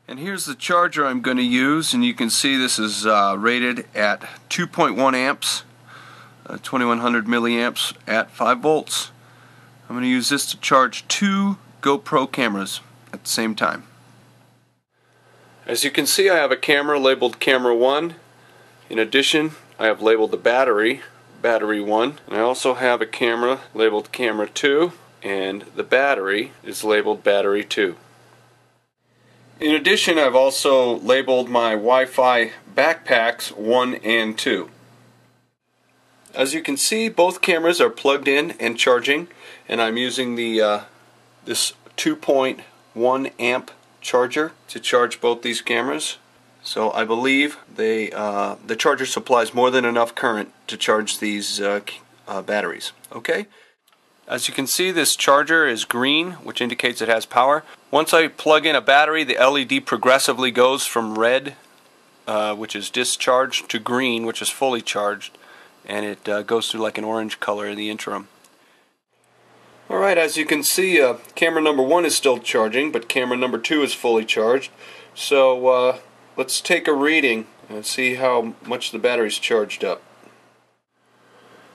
And here's the charger I'm going to use, and you can see this is rated at 2.1 amps, 2100 milliamps at 5 volts. I'm going to use this to charge 2 GoPro cameras at the same time. As you can see, I have a camera labeled camera 1. In addition, I have labeled the battery 1, and I also have a camera labeled camera 2, and the battery is labeled battery 2. In addition, I've also labeled my Wi-Fi backpacks 1 and 2. As you can see, both cameras are plugged in and charging, and I'm using the this 2.1 amp charger to charge both these cameras. So I believe the charger supplies more than enough current to charge these batteries. Okay? As you can see, this charger is green, which indicates it has power. Once I plug in a battery, the LED progressively goes from red, which is discharged, to green, which is fully charged, and it goes through like an orange color in the interim. Alright, as you can see, camera number 1 is still charging, but camera number 2 is fully charged. So let's take a reading and see how much the battery's charged up.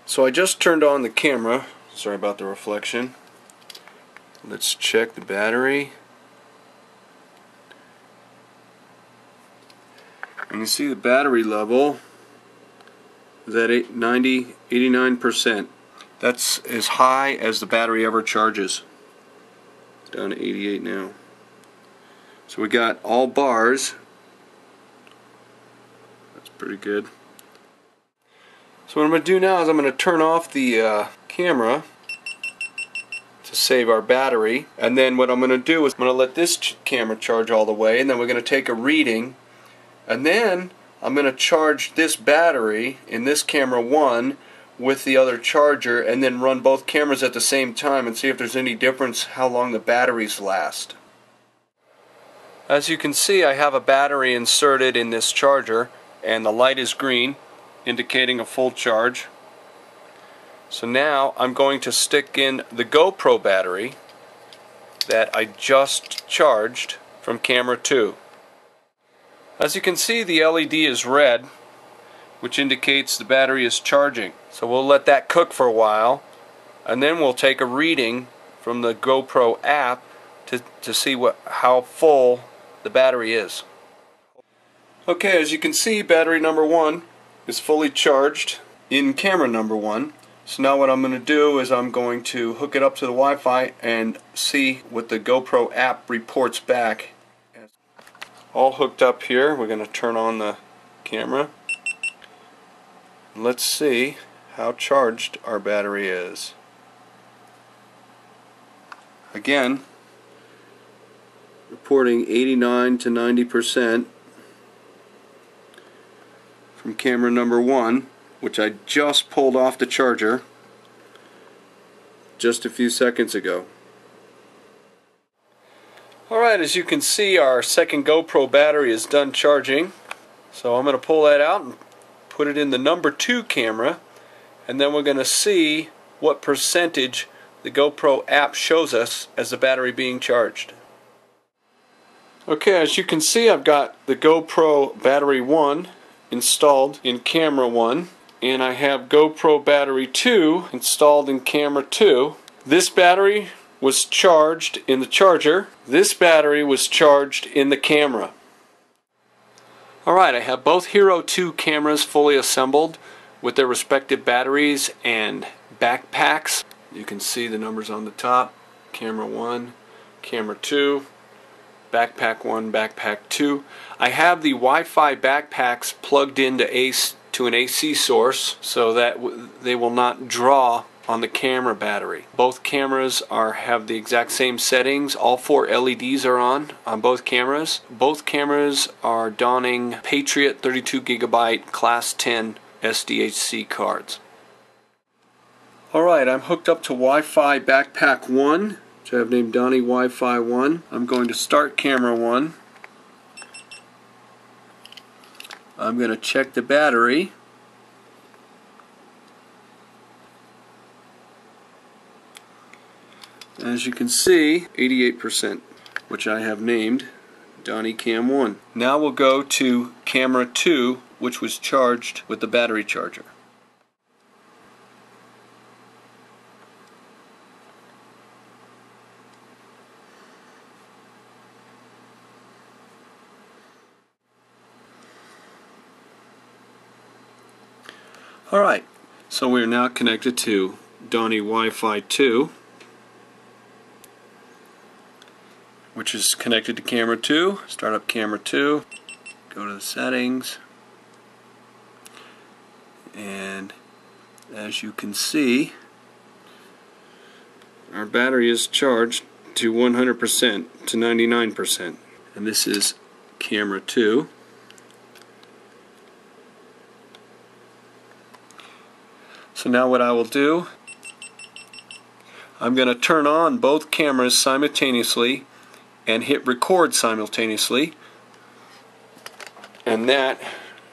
So I just turned on the camera. Sorry about the reflection. Let's check the battery. And you see the battery level is at 89%. That's as high as the battery ever charges. It's down to 88 now. So we got all bars. That's pretty good. So what I'm going to do now is I'm going to turn off the camera to save our battery, and then what I'm going to do is I'm going to let this camera charge all the way, and then we're going to take a reading, and then I'm going to charge this battery in this camera 1 with the other charger, and then run both cameras at the same time and see if there's any difference how long the batteries last. As you can see, I have a battery inserted in this charger, and the light is green, indicating a full charge. So now I'm going to stick in the GoPro battery that I just charged from camera 2. As you can see, the LED is red, which indicates the battery is charging. So we'll let that cook for a while, and then we'll take a reading from the GoPro app to see how full the battery is. Okay, as you can see, battery number 1 is fully charged in camera number 1. So now what I'm going to do is I'm going to hook it up to the Wi-Fi and see what the GoPro app reports back. All hooked up here. We're going to turn on the camera. Let's see how charged our battery is. Again, reporting 89 to 90% from camera number 1, which I just pulled off the charger just a few seconds ago. Alright, as you can see, our second GoPro battery is done charging. So I'm going to pull that out and put it in the number 2 camera, and then we're going to see what percentage the GoPro app shows us as the battery being charged. Okay, as you can see, I've got the GoPro battery 1 installed in camera 1, and I have GoPro battery 2 installed in camera 2. This battery was charged in the charger. This battery was charged in the camera. Alright, I have both Hero 2 cameras fully assembled with their respective batteries and backpacks. You can see the numbers on the top. Camera 1, camera 2, backpack 1, backpack 2. I have the Wi-Fi backpacks plugged into an AC source so that they will not draw on the camera battery. Both cameras have the exact same settings. All 4 LEDs are on both cameras. Both cameras are donning Patriot 32GB Class 10 SDHC cards. Alright, I'm hooked up to Wi-Fi backpack 1, which I have named Donnie Wi-Fi 1. I'm going to start camera 1. I'm going to check the battery. As you can see, 88%, which I have named Donnie Cam 1. Now we'll go to camera 2, which was charged with the battery charger. Alright, so we are now connected to Donnie Wi-Fi 2, which is connected to camera 2. Start up camera 2, go to the settings, and as you can see, our battery is charged to 100%, to 99%. And this is camera 2. So now what I will do, I'm going to turn on both cameras simultaneously and hit record simultaneously, and that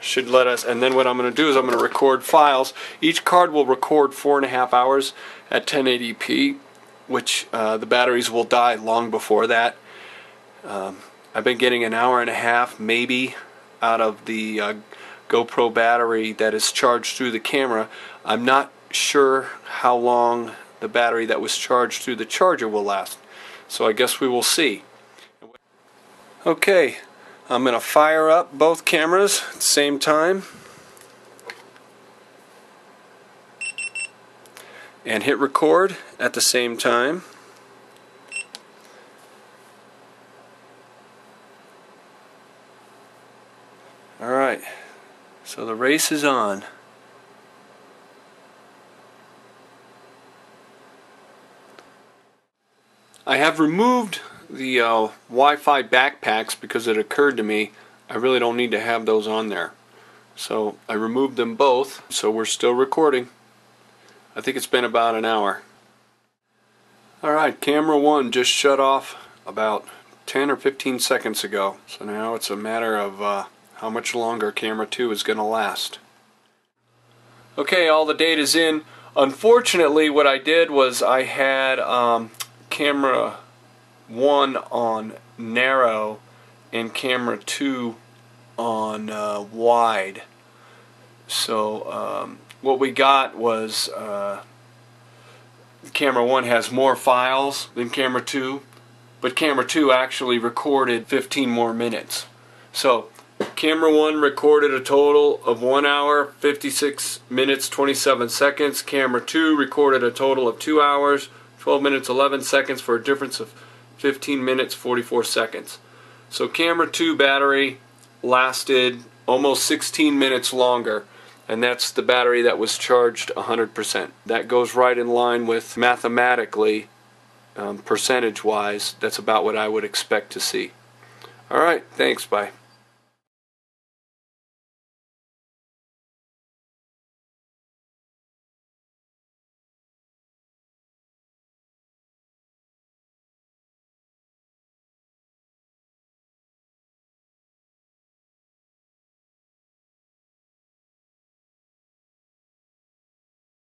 should let us, and then what I'm going to do is I'm going to record files. Each card will record 4.5 hours at 1080p, which the batteries will die long before that. I've been getting an hour and a half maybe out of the GoPro battery that is charged through the camera. I'm not sure how long the battery that was charged through the charger will last, so I guess we will see. Okay, I'm going to fire up both cameras at the same time and hit record at the same time. Alright, so the race is on. I have removed the Wi-Fi backpacks because it occurred to me I really don't need to have those on there. So I removed them both, so we're still recording. I think it's been about an hour. Alright, camera 1 just shut off about 10 or 15 seconds ago. So now it's a matter of how much longer camera 2 is going to last. Okay, all the data's in. Unfortunately, what I did was I had camera 1 on narrow and camera 2 on wide. So what we got was camera 1 has more files than camera 2, but camera 2 actually recorded 15 more minutes. So camera 1 recorded a total of 1 hour, 56 minutes, 27 seconds. Camera 2 recorded a total of 2 hours, 12 minutes, 11 seconds for a difference of 15 minutes, 44 seconds. So camera 2 battery lasted almost 16 minutes longer, and that's the battery that was charged 100%. That goes right in line with mathematically, percentage-wise, that's about what I would expect to see. Alright, thanks, bye.